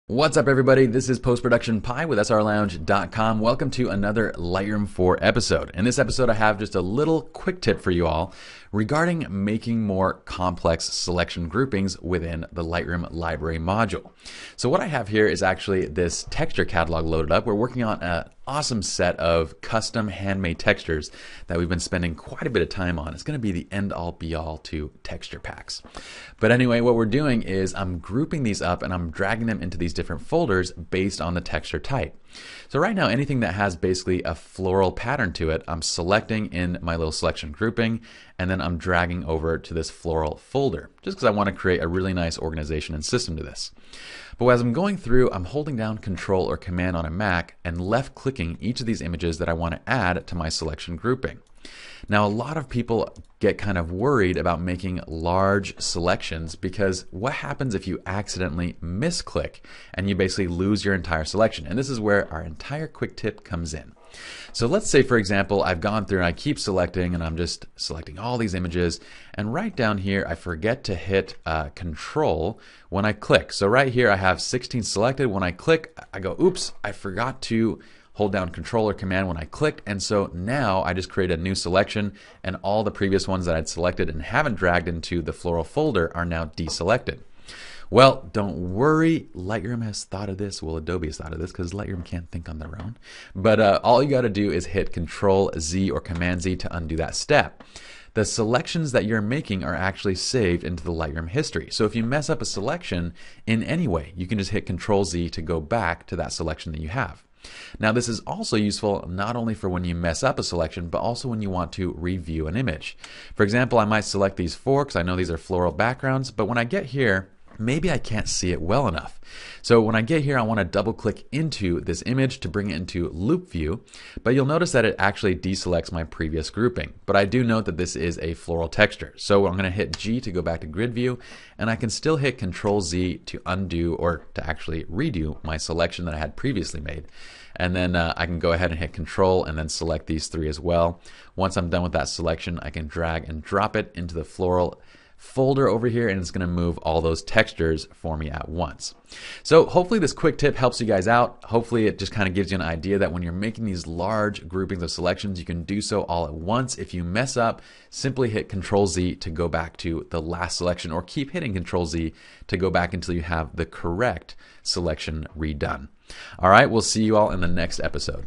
What's up, everybody? This is Post-Production Pie with srlounge.com. Welcome to another Lightroom 4 episode. In this episode, I have just a little quick tip for you all regarding making more complex selection groupings within the Lightroom library module. So what I have here is actually this texture catalog loaded up. We're working on an awesome set of custom handmade textures that we've been spending quite a bit of time on. It's going to be the end-all be-all to texture packs. But anyway, what we're doing is I'm grouping these up and I'm dragging them into these different folders based on the texture type. So right now, anything that has basically a floral pattern to it, I'm selecting in my little selection grouping, and then I'm dragging over to this floral folder, just because I want to create a really nice organization and system to this. But as I'm going through, I'm holding down Ctrl or Command on a Mac and left clicking each of these images that I want to add to my selection grouping. Now, a lot of people get kind of worried about making large selections because what happens if you accidentally misclick and you basically lose your entire selection? And this is where our entire quick tip comes in. So let's say, for example, I've gone through and I keep selecting and I'm just selecting all these images, and right down here I forget to hit Control when I click. So right here I have 16 selected. When I click, I go, oops, I forgot to hold down Control or Command when I clicked, and so now I just create a new selection, and all the previous ones that I'd selected and haven't dragged into the floral folder are now deselected. Well, don't worry, Lightroom has thought of this. Well, Adobe has thought of this because Lightroom can't think on their own. But all you got to do is hit Control-Z or Command-Z to undo that step. The selections that you're making are actually saved into the Lightroom history. So if you mess up a selection in any way, you can just hit Control-Z to go back to that selection that you have. Now, this is also useful not only for when you mess up a selection, but also when you want to review an image. For example, I might select these four because I know these are floral backgrounds, but when I get here, maybe I can't see it well enough. So when I get here, I want to double click into this image to bring it into loop view, but you'll notice that it actually deselects my previous grouping. But I do note that this is a floral texture. So I'm going to hit G to go back to grid view, and I can still hit Control Z to undo or to actually redo my selection that I had previously made. And then I can go ahead and hit Control and then select these three as well. Once I'm done with that selection, I can drag and drop it into the floral folder over here, and it's going to move all those textures for me at once. So hopefully this quick tip helps you guys out. Hopefully it just kind of gives you an idea that when you're making these large groupings of selections, you can do so all at once. If you mess up, simply hit Control-Z to go back to the last selection, or keep hitting Control-Z to go back until you have the correct selection redone. All right, we'll see you all in the next episode.